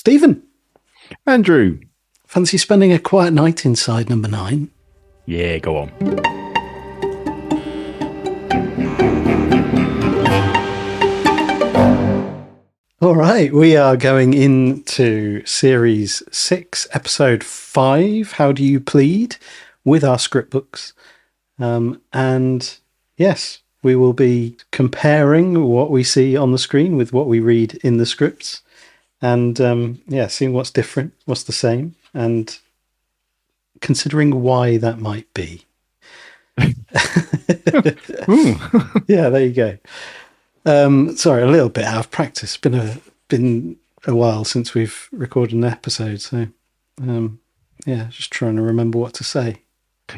Stephen, Andrew. fancy spending a quiet night inside number 9? Yeah, go on. All right, we are going into Series 6, Episode 5, How Do You Plead, with our script books. And yes, we will be comparing what we see on the screen with what we read in the scripts. And seeing what's different, what's the same, and considering why that might be. Yeah, there you go. Sorry, a little bit out of practice. Been a while since we've recorded an episode, so just trying to remember what to say.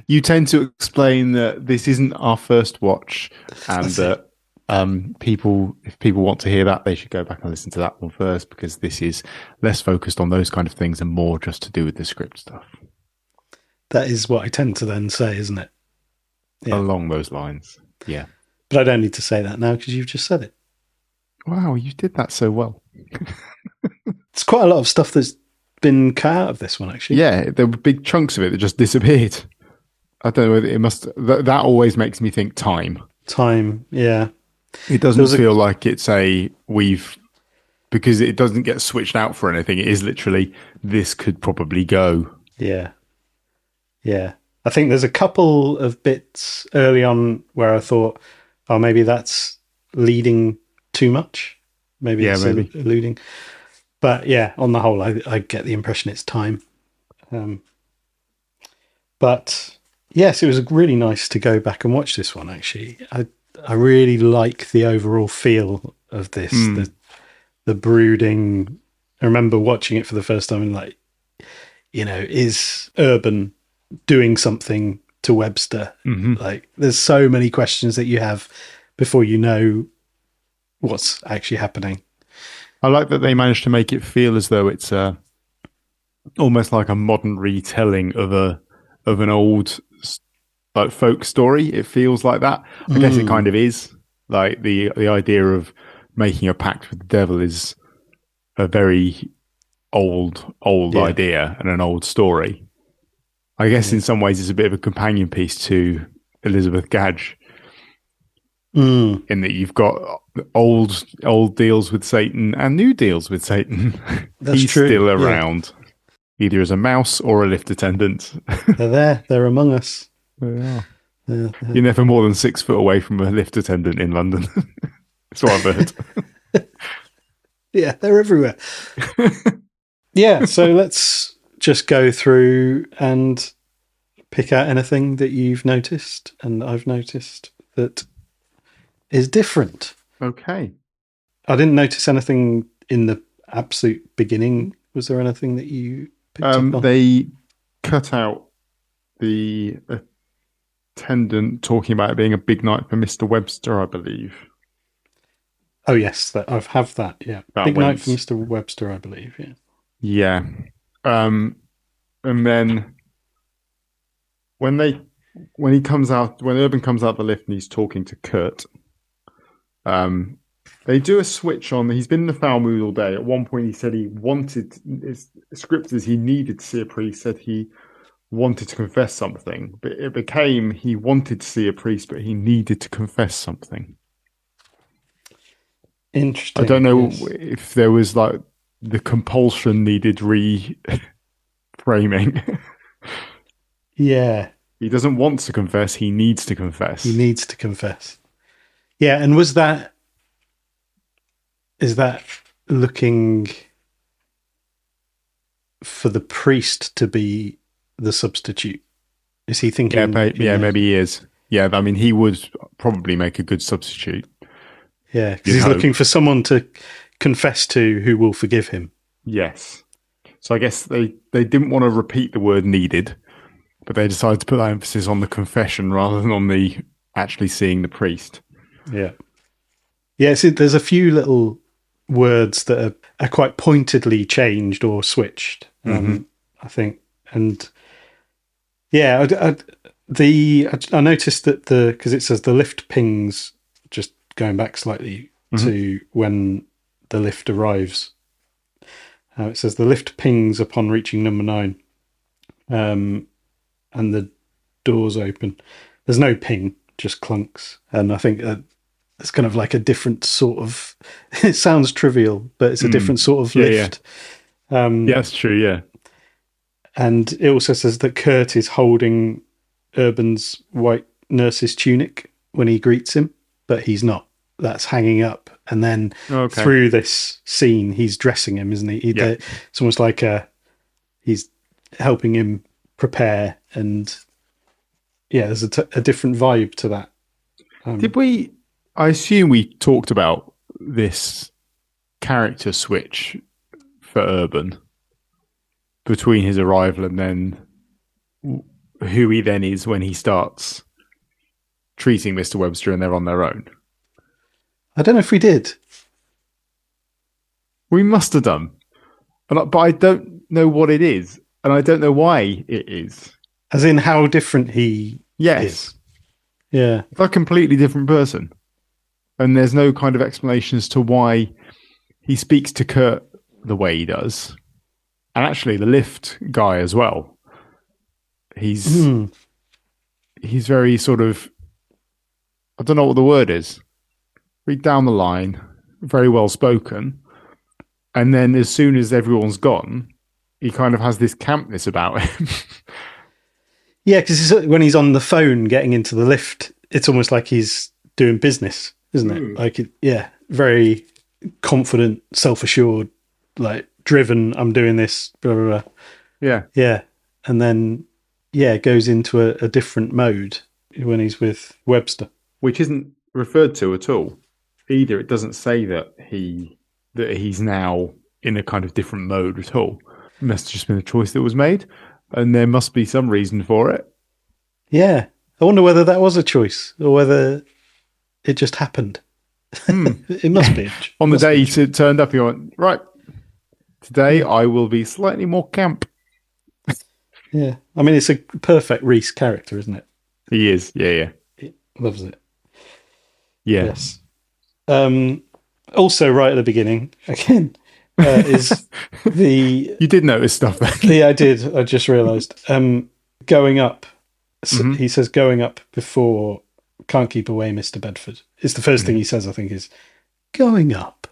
You tend to explain that this isn't our first watch, and that if people want to hear that, they should go back and listen to that one first, because this is less focused on those kind of things and more just to do with the script stuff. That is what I tend to then say, isn't it? Yeah. Along those lines, yeah. But I don't need to say that now because you've just said it. Wow, you did that so well. It's quite a lot of stuff that's been cut out of this one, actually. Yeah, there were big chunks of it that just disappeared. I don't know whether it must... That always makes me think time. Time, yeah. It doesn't feel like it's because it doesn't get switched out for anything. It is literally, this could probably go. Yeah. Yeah. I think there's a couple of bits early on where I thought, oh, maybe that's leading too much. Maybe it's alluding. But yeah, on the whole, I get the impression it's time. But yes, it was really nice to go back and watch this one, actually. I really like the overall feel of this, the brooding. I remember watching it for the first time and is Urban doing something to Webster? Mm-hmm. Like, there's so many questions that you have before you know what's actually happening. I like that they managed to make it feel as though it's almost like a modern retelling of an old folk story. It feels like that. I guess it kind of is. Like the idea of making a pact with the devil is a very old idea and an old story. I guess in some ways it's a bit of a companion piece to Elizabeth Gadge, in that you've got old deals with Satan and new deals with Satan. That's He's true. Still around, either as a mouse or a lift attendant. They're there. They're among us. They are. You're never more than 6 foot away from a lift attendant in London. That's what I've heard. Yeah, they're everywhere. Yeah, so let's just go through and pick out anything that you've noticed and I've noticed that is different. Okay. I didn't notice anything in the absolute beginning. Was there anything that you picked up on? They cut out the attendant talking about it being a big night for Mr. Webster, I believe. Oh, yes, I have that, yeah. Big night for Mr. Webster, I believe, yeah. Yeah. And then when Urban comes out the lift and he's talking to Kurt, they do a switch on. He's been in the foul mood all day. At one point he said he wanted, his script is he needed to see a priest, said he wanted to confess something, but it became he wanted to see a priest, but he needed to confess something. Interesting. I don't know if there was like the compulsion needed reframing. Yeah. He doesn't want to confess, he needs to confess. He needs to confess. Yeah, and is that looking for the priest to be the substitute? Is he thinking? Maybe he is. Yeah, I mean, he would probably make a good substitute. Yeah, because he's looking for someone to confess to who will forgive him. Yes. So I guess they didn't want to repeat the word needed, but they decided to put that emphasis on the confession rather than on the actually seeing the priest. Yeah. Yeah, see, there's a few little words that are quite pointedly changed or switched, I think. And yeah, I noticed that because it says the lift pings, just going back slightly to when the lift arrives. It says the lift pings upon reaching number 9, and the doors open. There's no ping, just clunks. And I think it's kind of like a different sort of. It sounds trivial, but it's a different sort of lift. Yeah, that's true. Yeah. And it also says that Kurt is holding Urban's white nurse's tunic when he greets him, but he's not. That's hanging up. And then through this scene, he's dressing him, isn't he? It's almost like he's helping him prepare. And there's a different vibe to that. I assume we talked about this character switch for Urban between his arrival and then who he then is when he starts treating Mr. Webster and they're on their own. I don't know if we did. We must have done. But I don't know what it is. And I don't know why it is. As in how different he is. Yeah. It's like a completely different person. And there's no kind of explanation as to why he speaks to Kurt the way he does. And actually, the lift guy as well. He's very sort of, I don't know what the word is. Read down the line, very well spoken. And then as soon as everyone's gone, he kind of has this campness about him. Yeah, because when he's on the phone getting into the lift, it's almost like he's doing business, isn't it? Like, very confident, self-assured, like driven. I'm doing this, blah, blah, blah. Yeah. Yeah. And then, it goes into a different mode when he's with Webster. Which isn't referred to at all. Either it doesn't say that he's now in a kind of different mode at all. It must have just been a choice that was made. And there must be some reason for it. Yeah. I wonder whether that was a choice or whether it just happened. It must be. On the day he turned up, he went, right, today I will be slightly more camp. Yeah. I mean, it's a perfect Reese character, isn't it? He is. Yeah. He loves it. Yeah. Yes. Also, right at the beginning, again, is the... You did notice stuff then. Yeah, I did. I just realised. Going up. Mm-hmm. He says going up before can't keep away, Mr. Bedford. It's the first thing he says, I think, is going up.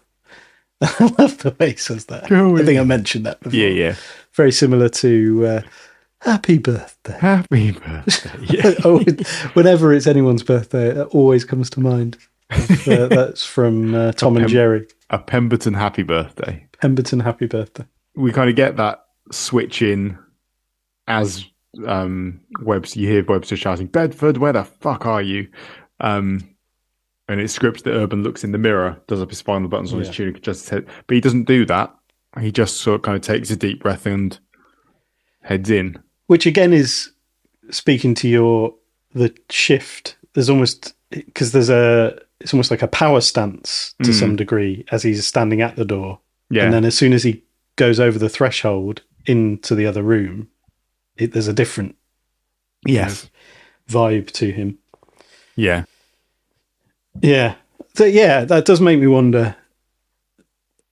I love the way he says that. I think I mentioned that before. Yeah. Very similar to Happy Birthday. Happy Birthday. Yeah. Whenever it's anyone's birthday, it always comes to mind. That's from Tom and Jerry. A Pemberton Happy Birthday. Pemberton Happy Birthday. We kind of get that switch in as Webster. You hear Webster shouting, "Bedford, where the fuck are you?" And it's scripted that Urban looks in the mirror, does up his final buttons on his tunic, adjusts his head. But he doesn't do that. He just sort of kind of takes a deep breath and heads in. Which again is speaking to the shift. There's almost, because it's almost like a power stance to some degree as he's standing at the door. Yeah. And then as soon as he goes over the threshold into the other room, there's a different vibe to him. Yeah. Yeah. So, that does make me wonder.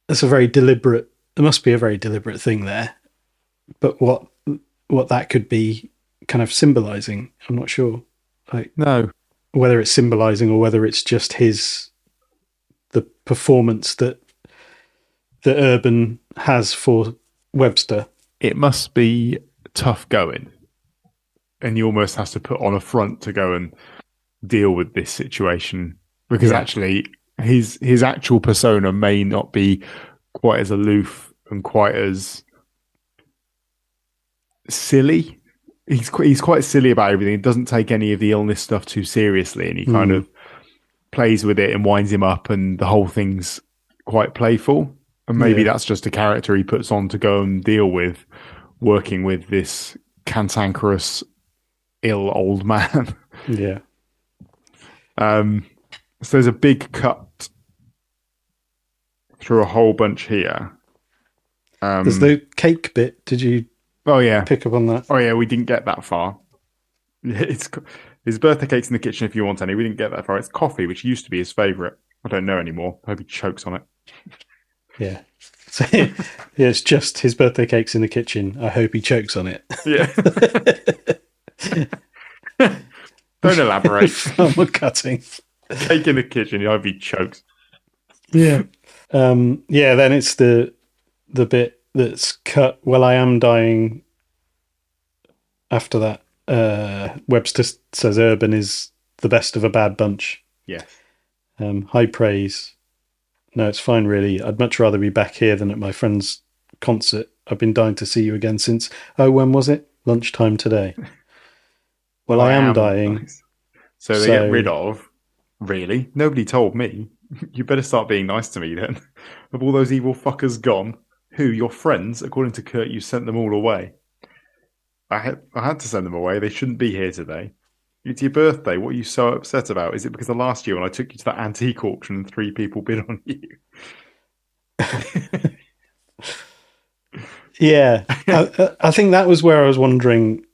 There must be a very deliberate thing there. But what that could be kind of symbolizing, I'm not sure. No. Whether it's symbolizing or whether it's just the performance that Urban has for Webster. It must be tough going. And he almost has to put on a front to go and deal with this situation. Because actually, his actual persona may not be quite as aloof and quite as silly. He's quite silly about everything. He doesn't take any of the illness stuff too seriously, and he kind of plays with it and winds him up, and the whole thing's quite playful. And maybe that's just a character he puts on to go and deal with working with this cantankerous, ill old man. Yeah. So there's a big cut through a whole bunch here. There's the cake bit. Did you pick up on that? Oh, yeah, we didn't get that far. His birthday cake's in the kitchen if you want any. We didn't get that far. It's coffee, which used to be his favourite. I don't know anymore. I hope he chokes on it. Yeah. So, yeah, it's just his birthday cake's in the kitchen. I hope he chokes on it. Yeah. Don't elaborate. Farmer cutting. Cake in the kitchen. I hope he chokes. Yeah. Yeah, then it's the bit that's cut. Well, I am dying. After that, Webster says Urban is the best of a bad bunch. Yes. High praise. No, it's fine, really. I'd much rather be back here than at my friend's concert. I've been dying to see you again since, when was it? Lunchtime today. Well, I am dying. Nice. So they get rid of, really? Nobody told me. You better start being nice to me then. Of all those evil fuckers gone, who, your friends, according to Kurt, you sent them all away. I had to send them away. They shouldn't be here today. It's your birthday. What are you so upset about? Is it because of last year when I took you to that antique auction and 3 people bid on you? Yeah. I think that was where I was wondering,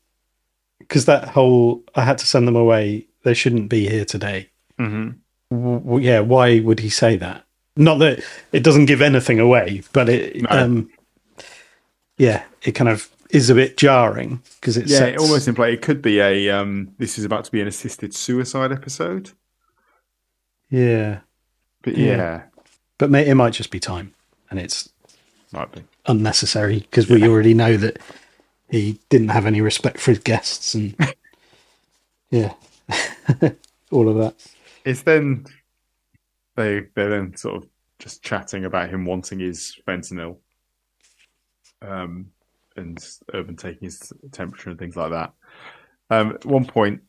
because that whole, I had to send them away, they shouldn't be here today. Mm-hmm. Yeah, why would he say that? Not that it doesn't give anything away, but it, yeah, it kind of is a bit jarring because it sets... it almost implies it could be a this is about to be an assisted suicide episode. Yeah, but yeah. But it might just be time, and it's might be unnecessary because we already know that he didn't have any respect for his guests, and yeah, all of that. It's then they're then sort of just chatting about him wanting his fentanyl. And Urban taking his temperature and things like that. At one point,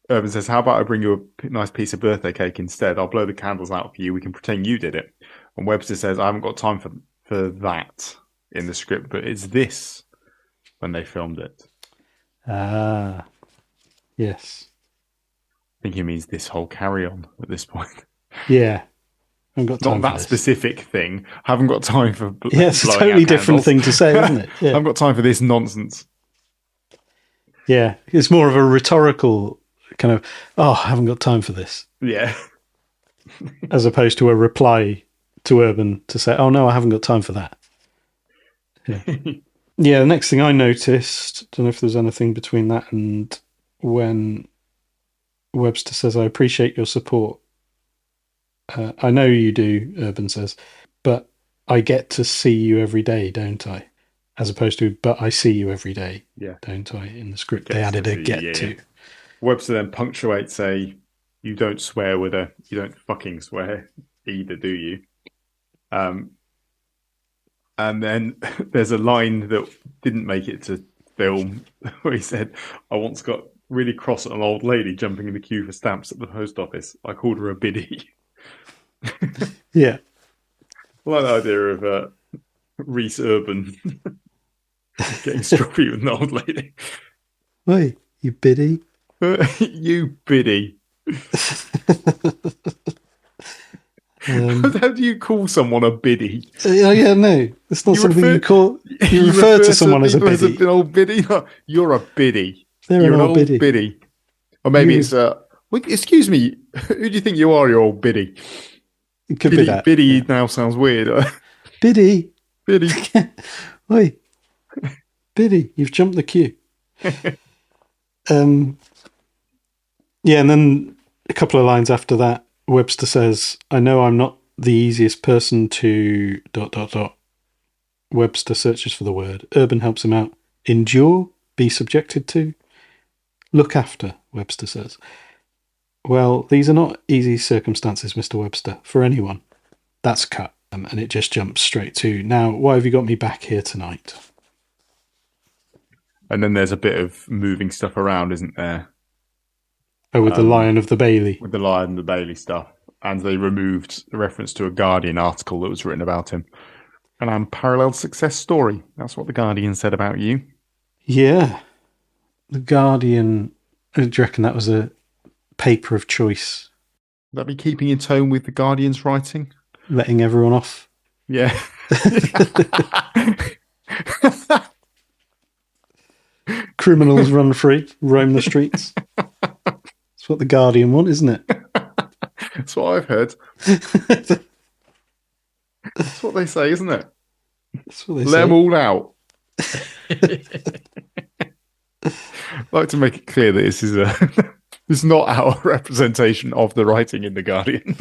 Urban says, how about I bring you a nice piece of birthday cake instead? I'll blow the candles out for you. We can pretend you did it. And Webster says, I haven't got time for that in the script, but it's this when they filmed it. Ah, yes. I think he means this whole carry-on at this point. Yeah. I haven't got time Not that specific thing. I haven't got time for yeah, it's a totally different thing to say, isn't it? Yeah. I haven't got time for this nonsense. Yeah, it's more of a rhetorical kind of, I haven't got time for this. Yeah. As opposed to a reply to Urban to say, oh, no, I haven't got time for that. Yeah. Yeah, the next thing I noticed, don't know if there's anything between that and when Webster says, I appreciate your support. I know you do, Urban says, but I get to see you every day, don't I? As opposed to, but I see you every day, don't I? In the script, they added a get to. Webster then punctuates you don't swear with a, you don't fucking swear either, do you? And then there's a line that didn't make it to film where he said, I once got really cross at an old lady jumping in the queue for stamps at the post office. I called her a biddy. Yeah. I like the idea of Reese Urban getting stroppy with an old lady. Hey, you biddy. You biddy. How do you call someone a biddy? Yeah, no. It's not something you call... You refer to someone as a biddy. As an old biddy? You're a biddy. You're an old biddy. Or maybe it's... excuse me, who do you think you are, you old biddy? It could be that. Biddy now sounds weird. Biddy. Biddy. Oi. Biddy, you've jumped the queue. Yeah, and then a couple of lines after that, Webster says, I know I'm not the easiest person to... ... Webster searches for the word. Urban helps him out. Endure, be subjected to, look after, Webster says. Well, these are not easy circumstances, Mr. Webster, for anyone. That's cut. And it just jumps straight to, now, why have you got me back here tonight? And then there's a bit of moving stuff around, isn't there? Oh, with the Lion of the Bailey. With the Lion of the Bailey stuff. And they removed a reference to a Guardian article that was written about him. An unparalleled success story. That's what the Guardian said about you. Yeah. The Guardian, do you reckon that was a paper of choice? Would that be keeping in tone with the Guardian's writing? Letting everyone off? Yeah. Criminals run free, roam the streets. That's what the Guardian want, isn't it? That's what I've heard. That's what they say, isn't it? That's what they Let them say. all out. I'd like to make it clear that this is this is not our representation of the writing in The Guardian.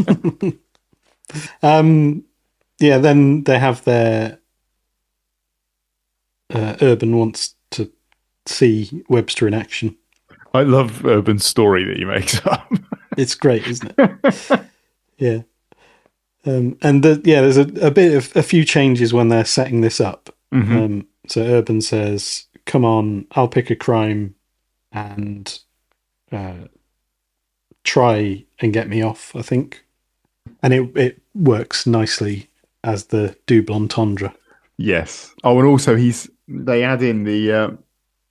Yeah, then they have their Urban wants to see Webster in action. I love Urban's story that he makes up. It's great, isn't it? Yeah. There's a few changes when they're setting this up. Mm-hmm. So Urban says, "Come on, I'll pick a crime and try and get me off." I think, and it works nicely as the double entendre. Yes. Oh, and also they add in the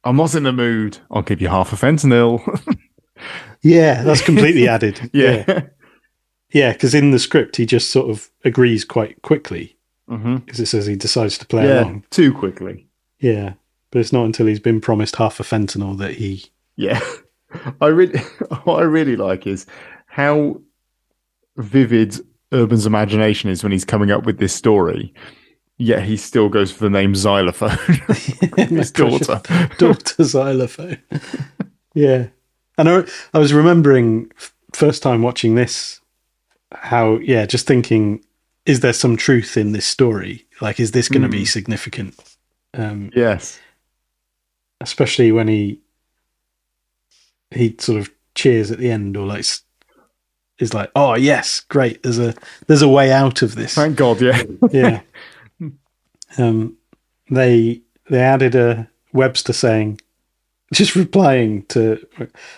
I'm not in the mood. I'll give you half a fentanyl. Yeah, that's completely added. Yeah. Yeah, because in the script he just sort of agrees quite quickly. Mm-hmm. Because it says he decides to play along. Too quickly. Yeah, but it's not until he's been promised half a fentanyl that he. Yeah. What I really like is how vivid Urban's imagination is when he's coming up with this story. Yet he still goes for the name Xylophone. His daughter Xylophone. Yeah, and I was remembering first time watching this how just thinking, is there some truth in this story? Like, is this going to be significant? Yes, especially when he sort of cheers at the end, or like is like, oh yes, great. There's a way out of this. Thank God. Yeah, yeah. They added a Webster saying, just replying to,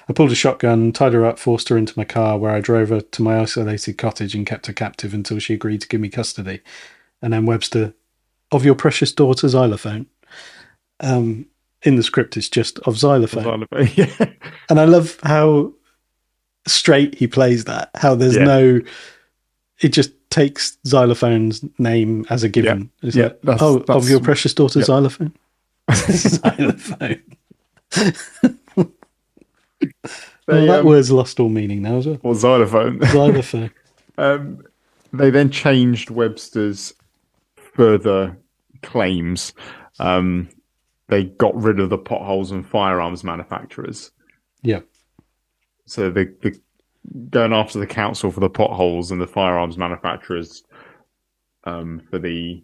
"I pulled a shotgun, tied her up, forced her into my car, where I drove her to my isolated cottage and kept her captive until she agreed to give me custody." And then Webster, "Of your precious daughter Xylophone." In the script, it's just "of Xylophone." Yeah. And I love how straight he plays that. How there's no, it just takes Xylophone's name as a given. It's like, that's, of your precious daughter Xylophone. Xylophone. That word's lost all meaning now as well. Or xylophone. Xylophone. They then changed Webster's further claims. They got rid of the potholes and firearms manufacturers. Yeah. So they're going after the council for the potholes and the firearms manufacturers for the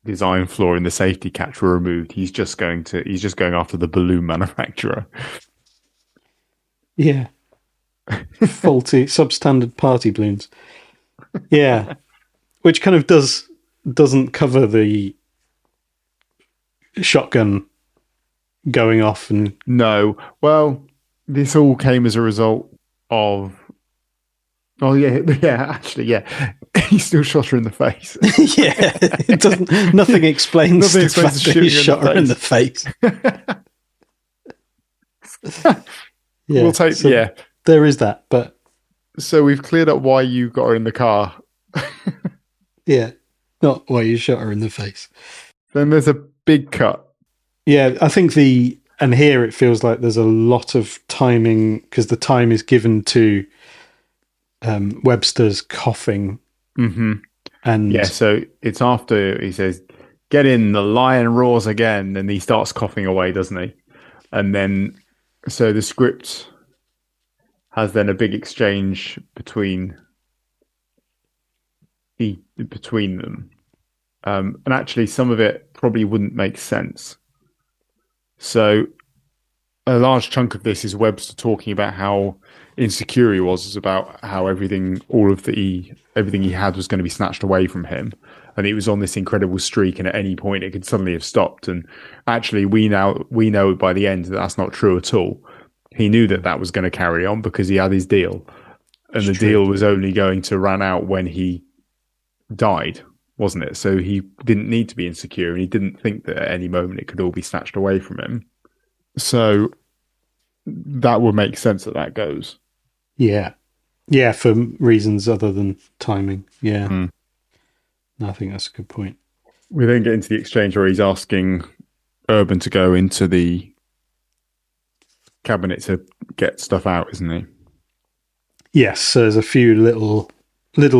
design flaw in the safety catch were removed. He's just going after the balloon manufacturer. Yeah. Faulty, substandard party balloons. Yeah. Which kind of doesn't cover the shotgun going off and... No. Well, this all came as a result of... Oh, actually, he still shot her in the face. Yeah, it doesn't. Nothing explains the fact that he shot her in the face. We'll take. So there is that, but so we've cleared up why you got her in the car. Yeah, not why you shot her in the face. Then there's a big cut. Yeah, I think and here it feels like there's a lot of timing because the time is given to Webster's coughing. Mm-hmm. And so it's after he says, "Get in, the lion roars again," and he starts coughing away, doesn't he? And then, so the script has then a big exchange between them. And actually, some of it probably wouldn't make sense. So a large chunk of this is Webster talking about how insecure he was, about how everything he had was going to be snatched away from him, and he was on this incredible streak, and at any point it could suddenly have stopped. And actually, we know by the end that that's not true at all. He knew that was going to carry on because he had his deal, and the deal was only going to run out when he died, wasn't it? So he didn't need to be insecure, and he didn't think that at any moment it could all be snatched away from him. So that would make sense that goes. Yeah, for reasons other than timing. Yeah, I think that's a good point. We then get into the exchange where he's asking Urban to go into the cabinet to get stuff out, isn't he? Yes, so there's a few little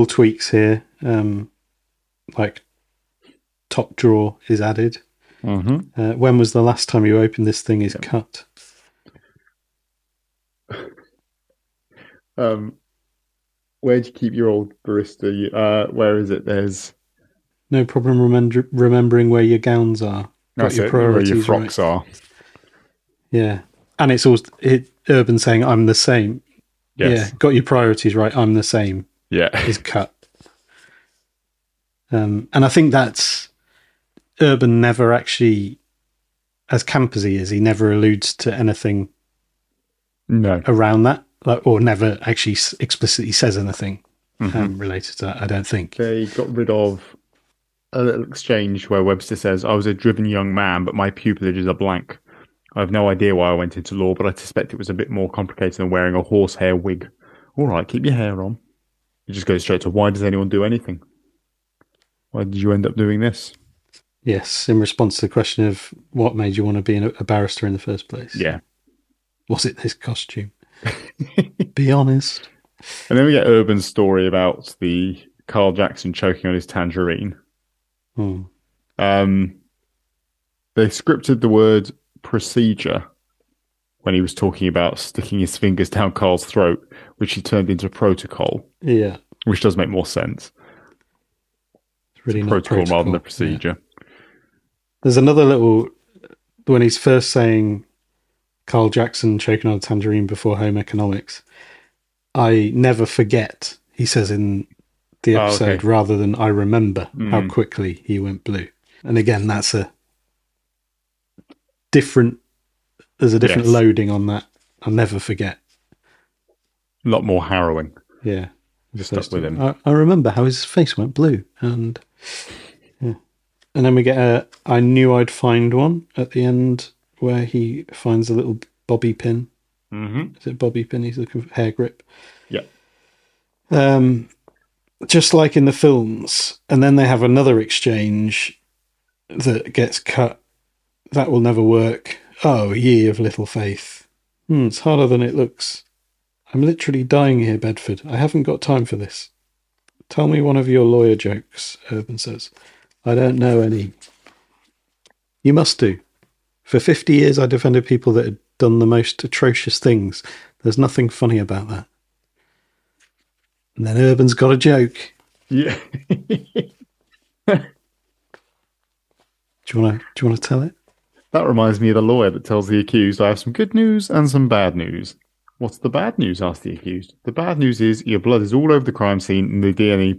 tweaks here. like top drawer is added. Mm-hmm. When was the last time you opened this thing is cut? Where do you keep your old barista? Where is it? There's No problem remembering where your gowns are. Got that's your it. Where your priorities right. frocks are. Yeah. And it's also Urban saying, I'm the same. Yeah. Yes. Got your priorities right. I'm the same Yeah. is cut. And I think that's Urban never actually, as camp as he is, he never alludes to anything No. around that, like, or never actually explicitly says anything related to that, I don't think. They got rid of a little exchange where Webster says, I was a driven young man, but my pupillages are blank. I have no idea why I went into law, but I suspect it was a bit more complicated than wearing a horsehair wig. All right, keep your hair on. He just goes straight to, why does anyone do anything? Why did you end up doing this? Yes, in response to the question of what made you want to be a barrister in the first place. Yeah. Was it this costume? Be honest. And then we get Urban's story about the Carl Jackson choking on his tangerine. Hmm. They scripted the word procedure when he was talking about sticking his fingers down Carl's throat, which he turned into protocol. Yeah. Which does make more sense. It's really not protocol rather than a procedure. Yeah. There's another little, when he's first saying Carl Jackson choking on a tangerine before home economics, I never forget, he says in the episode, rather than I remember how quickly he went blue. And again, that's a different, there's a different loading on that. I'll never forget. A lot more harrowing. Yeah. Just stuck with him. I remember how his face went blue. And yeah. And then we get I knew I'd find one at the end where he finds a little bobby pin. Mm-hmm. Is it bobby pin? He's looking for hair grip. Yeah. Just like in the films. And then they have another exchange that gets cut. That will never work. Oh, ye of little faith. It's harder than it looks. I'm literally dying here, Bedford. I haven't got time for this. Tell me one of your lawyer jokes, Urban says. I don't know any. You must do. For 50 years, I defended people that had done the most atrocious things. There's nothing funny about that. And then Urban's got a joke. Yeah. Do you want to tell it? That reminds me of the lawyer that tells the accused, I have some good news and some bad news. What's the bad news? Asked the accused. The bad news is your blood is all over the crime scene and the DNA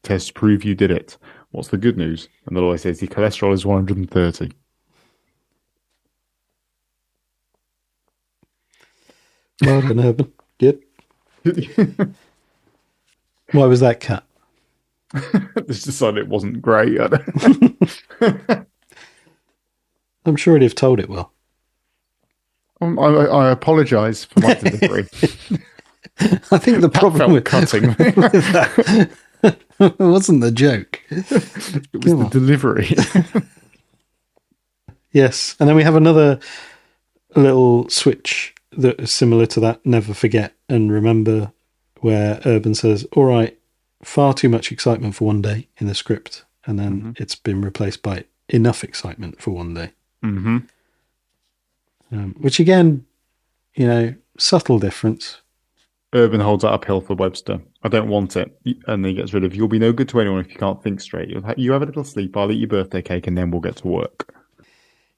tests prove you did it. What's the good news? And the lawyer says your cholesterol is 130. Well done, Urban. Good. Why was that cut? Just decided it wasn't great. I'm sure he'd have told it well. I apologise for my delivery. I think the problem with cutting with that it wasn't the joke. It was the delivery. Yes, and then we have another little switch that is similar to that. Never forget and remember, where Urban says, "All right, far too much excitement for one day" in the script, and then it's been replaced by enough excitement for one day. Mm-hmm. Which again, subtle difference. Urban holds that uphill for Webster. I don't want it. And then he gets rid of, you'll be no good to anyone if you can't think straight. You have a little sleep, I'll eat your birthday cake, and then we'll get to work.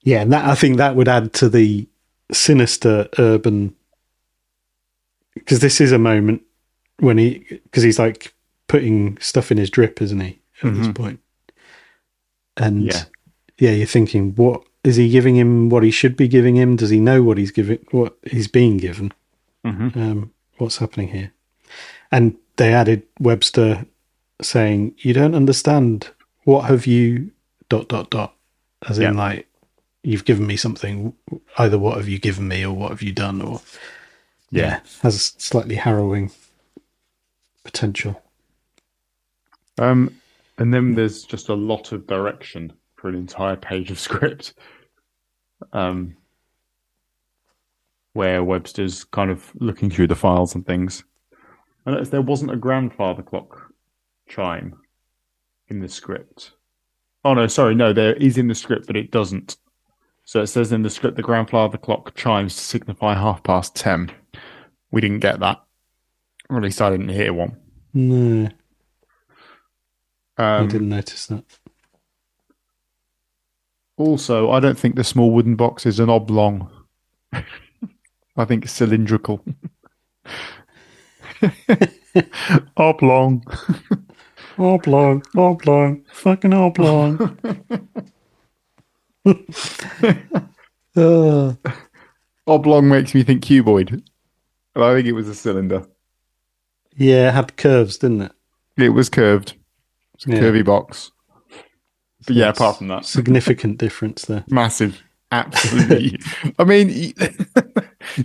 Yeah, and I think that would add to the sinister Urban, because this is a moment when he's like putting stuff in his drip, isn't he, at this point? And you're thinking, what is he giving him? What he should be giving him? Does he know what he's being given? What's happening here? And they added Webster saying, "You don't understand. What have you ... As in, like, you've given me something. Either what have you given me, or what have you done, or has a slightly harrowing potential." And then there's just a lot of direction for an entire page of script, where Webster's kind of looking through the files and things. I noticed there wasn't a grandfather clock chime. in the script. Oh no, sorry, no, there is in the script, but it doesn't. So it says in the script the grandfather clock chimes to signify 10:30. We didn't get that. Or at least I didn't hear one. No, I didn't notice that. Also, I don't think the small wooden box is an oblong. I think it's cylindrical. Oblong. Oblong, fucking oblong. Oblong makes me think cuboid. But I think it was a cylinder. Yeah, it had curves, didn't it? It was curved. It's a curvy box. But yeah, apart from that. Significant difference there. Massive. Absolutely. I mean, you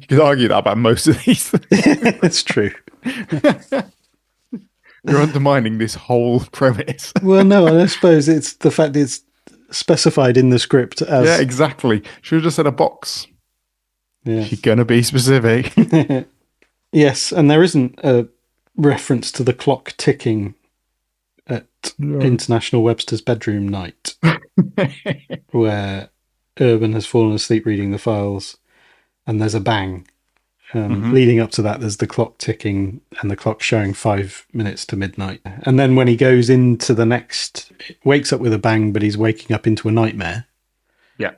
could argue that about most of these things. It's true. You're undermining this whole premise. Well, no, I suppose it's the fact that it's specified in the script as... Yeah, exactly. Should have just said a box. Yeah. You're going to be specific. Yes, and there isn't a reference to the clock ticking at International Webster's bedroom night, where Urban has fallen asleep reading the files, and there's a bang. Leading up to that, there's the clock ticking and the clock showing 5 minutes to midnight. And then when he goes into the next, wakes up with a bang, but he's waking up into a nightmare. Yeah.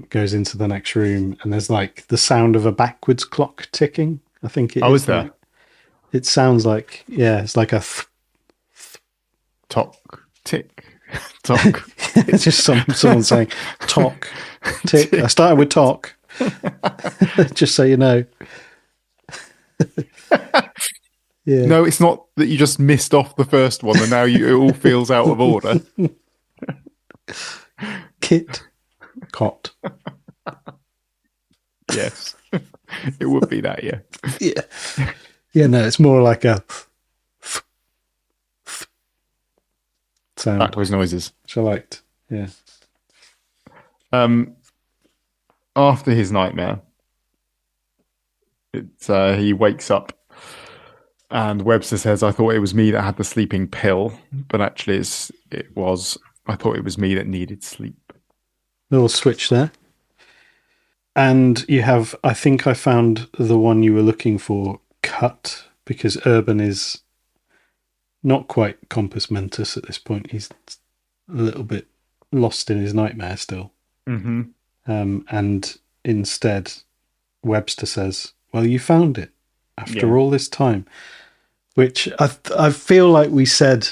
Goes into the next room, and there's like the sound of a backwards clock ticking. I think it is. There? It sounds like, it's like a... Tock, tick, tock. It's just someone saying, tock, tick. I started with talk. Just so you know. Yeah. No, it's not that you just missed off the first one and now it all feels out of order. Kit, cot. Yes. It would be that, yeah. Yeah. Yeah, no, it's more like a sound. Backwards noises. Which I liked. Yeah. After his nightmare, he wakes up and Webster says, I thought it was me that had the sleeping pill, but actually I thought it was me that needed sleep. Little switch there. And you have, I think I found the one you were looking for cut, because Urban is not quite compos mentis at this point. He's a little bit lost in his nightmare still. Mm-hmm. And instead, Webster says, well, you found it after all this time, which I feel like we said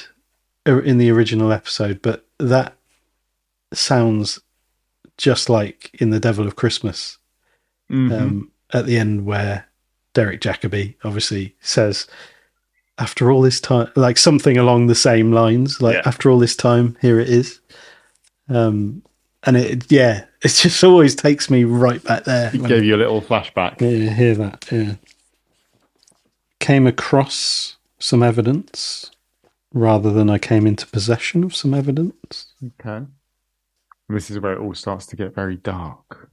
in the original episode, but that sounds just like in The Devil of Christmas, at the end, where Derek Jacobi obviously says, after all this time, like something along the same lines, like after all this time, here it is. And it just always takes me right back there. It gave you a little flashback. Yeah, hear that, yeah. Came across some evidence rather than I came into possession of some evidence. Okay. This is where it all starts to get very dark.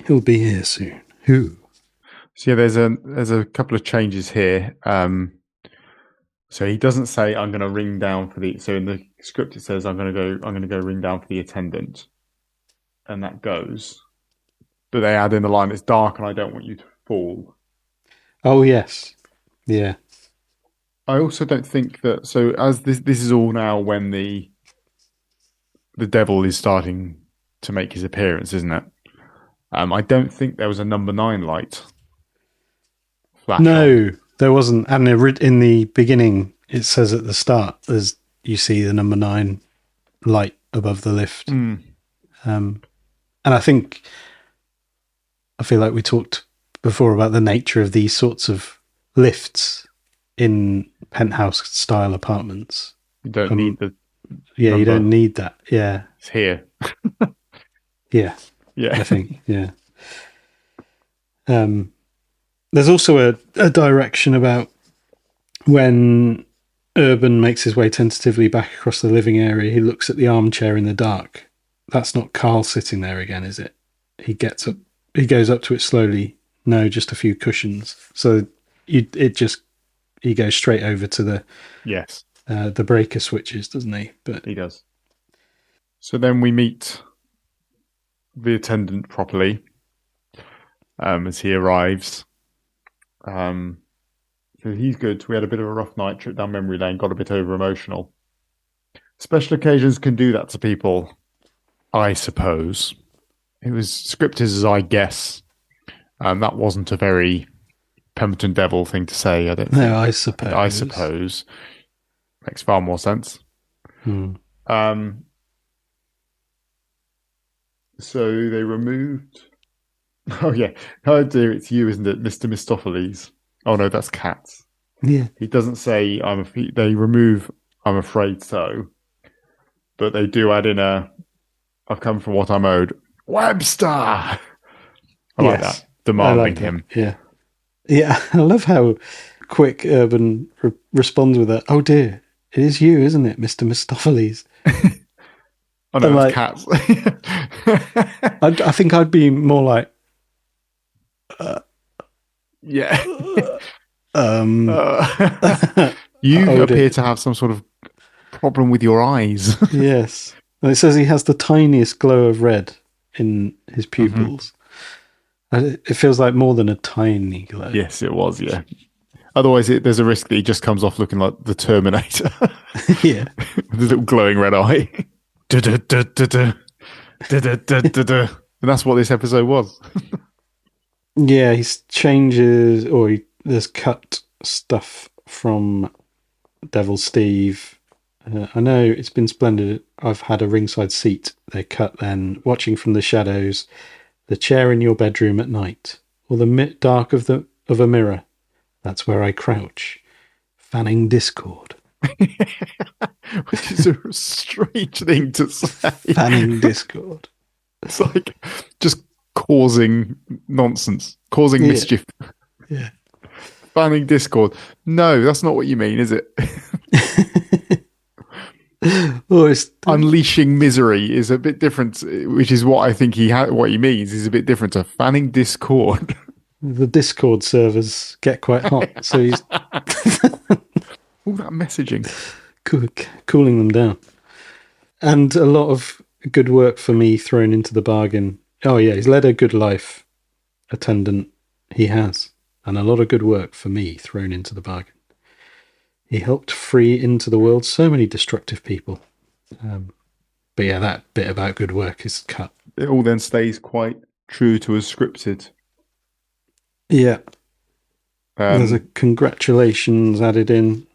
He'll be here soon. Who? So yeah, there's a couple of changes here. So he doesn't say I'm going to ring down for the. So in the script it says I'm going to go ring down for the attendant, and that goes. But they add in the line, it's dark and I don't want you to fall. Oh yes, yeah. I also don't think that. So as this is all now when the devil is starting to make his appearance, isn't it? I don't think there was a number 9 light. No, there wasn't. And in the beginning, it says at the start, you see the number 9 light above the lift. And I feel like we talked before about the nature of these sorts of lifts in penthouse style apartments. You don't need the Yeah, number. you don't need that. Yeah. It's here. Yeah. Yeah. I think, yeah. There's also a direction about when Urban makes his way tentatively back across the living area, he looks at the armchair in the dark. That's not Carl sitting there again, is it? He gets up, he goes up to it slowly. No, just a few cushions. So he goes straight over to the Yes. the breaker switches, doesn't he? But He does. So then we meet the attendant properly as he arrives. So he's good. We had a bit of a rough night, trip down memory lane, got a bit over emotional. Special occasions can do that to people, I suppose. It was scripted as I guess. That wasn't a very Pemberton Devil thing to say, I don't think. no, I suppose. I suppose. Makes far more sense. So they removed... Oh, yeah. Oh, dear, it's you, isn't it, Mr. Mistopheles? Oh, no, that's Cats. Yeah. He doesn't say, they remove, I'm afraid so. But they do add in I've come from what I'm owed. Webster! I like that. Demanding him. Yeah. Yeah, I love how quick Urban responds with that. Oh dear, it is you, isn't it, Mr. Mistopheles? Oh no, it's Cats. I think I'd be more like... yeah. You appear to have some sort of problem with your eyes. Yes. And it says he has the tiniest glow of red in his pupils. It feels like more than a tiny glow. Yes, it was, yeah. Otherwise, there's a risk that he just comes off looking like the Terminator. Yeah. With a little glowing red eye. And that's what this episode was. Yeah, he changes, or there's cut stuff from Devil Steve. I know it's been splendid. I've had a ringside seat. They cut then, watching from the shadows, the chair in your bedroom at night, or the dark of a mirror. That's where I crouch, fanning discord. Which is a strange thing to say. Fanning discord. It's like just causing nonsense, causing mischief. Yeah. Fanning discord. No, that's not what you mean, is it? Unleashing misery is a bit different, which is what I think what he means is a bit different to fanning discord. The Discord servers get quite hot, so he's all that messaging, cooling them down, and a lot of good work for me thrown into the bargain. Oh yeah, he's led a good life, attendant. He has, and a lot of good work for me thrown into the bargain. He helped free into the world so many destructive people. But yeah, that bit about good work is cut. It all then stays quite true to as scripted. Yeah. There's a congratulations added in.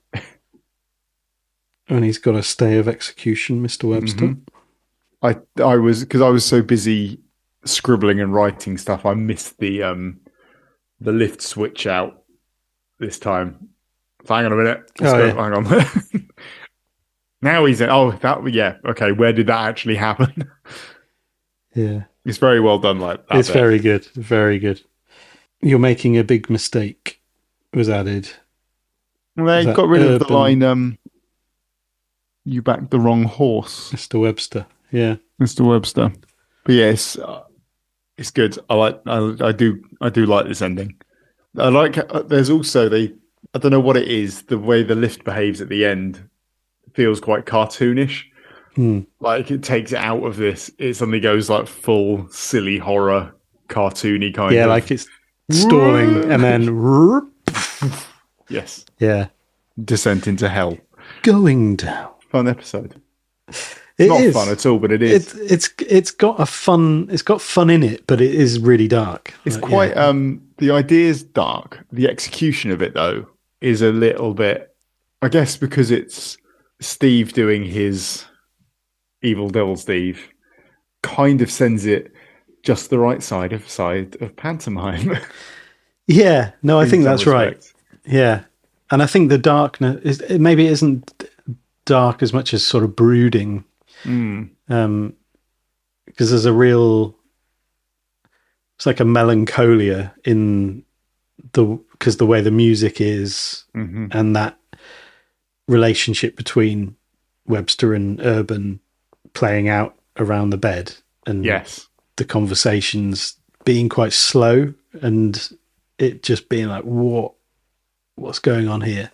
And he's got a stay of execution, Mr. Webster. Because I was so busy scribbling and writing stuff, I missed the lift switch out this time. So hang on a minute. Hang on. Now he's in. Oh, okay. Where did that actually happen? Yeah. It's very well done like that. It's very good. Very good. You're making a big mistake was added. They got rid of the line, you backed the wrong horse. Mr. Webster. Yeah. Mr. Webster. But yes, it's good. I do like this ending. I like, there's also I don't know what it is, the way the lift behaves at the end feels quite cartoonish. Like it takes it out of this. It suddenly goes like full silly horror, cartoony kind of. Yeah, like it's stalling and then... Yes. Yeah. Descent into hell. Going down. Fun episode. It's not fun at all, but it is. It's got fun in it, but it is really dark. It's quite the idea is dark. The execution of it though is a little bit, I guess, because it's Steve doing his Evil Devil Steve, kind of sends it just the right side of pantomime. Yeah, no, I think that's right. Yeah, and I think the darkness is maybe it isn't dark as much as sort of brooding. Because there's it's like a melancholia in because the way the music is and that relationship between Webster and Urban playing out around the bed, and the conversations being quite slow and it just being like, what's going on here?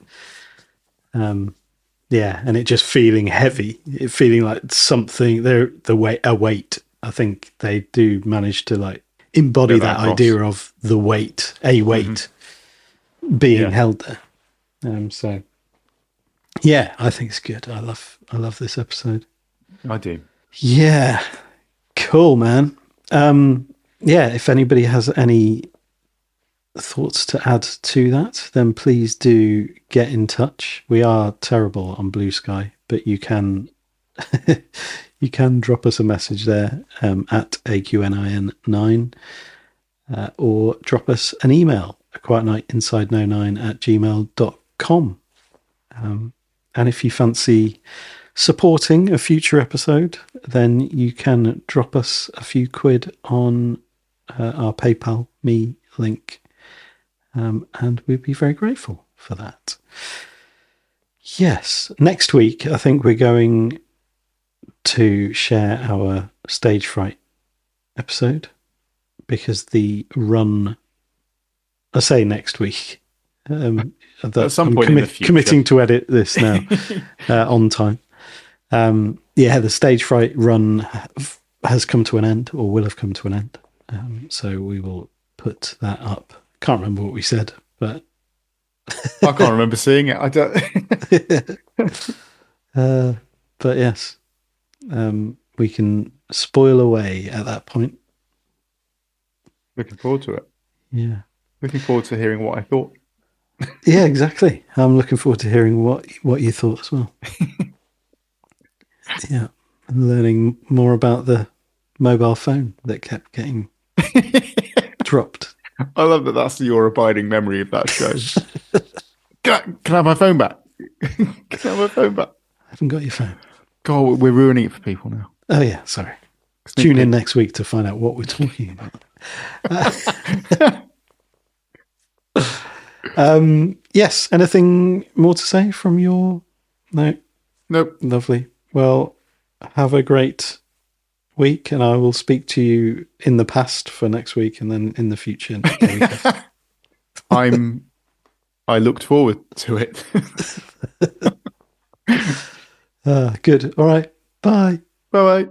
Yeah, and it just feeling heavy, it feeling like something. The weight, a weight. I think they do manage to like embody Get that across. idea of the weight, a weight being held there. So yeah, I think it's good. I love this episode. I do. Yeah, cool, man. Yeah, if anybody has any thoughts to add to that, then please do get in touch. We are terrible on Blue Sky, but you can you can drop us a message there at AQNIN9 or drop us an email, aquietnightinside09@gmail.com. And if you fancy supporting a future episode, then you can drop us a few quid on our PayPal me link. And we'd be very grateful for that. Yes, next week, I think we're going to share our stage fright episode because the run, I say next week. At some point in the future. Committing to edit this now on time. The stage fright run has come to an end, or will have come to an end. So we will put that up. Can't remember what we said, but I can't remember seeing it. I don't. But yes, we can spoil away at that point. Looking forward to it. Yeah. Looking forward to hearing what I thought. Yeah, exactly. I'm looking forward to hearing what you thought as well. Yeah, and learning more about the mobile phone that kept getting dropped. I love that that's your abiding memory of that show. Can I have my phone back? Can I have my phone back? I haven't got your phone. God, we're ruining it for people now. Oh, yeah, sorry. Tune in next week to find out what we're talking about. Yes, anything more to say from your... No? Nope. Lovely. Well, have a great week, and I will speak to you in the past for next week and then in the future. I looked forward to it. Good. All right. Bye. Bye-bye.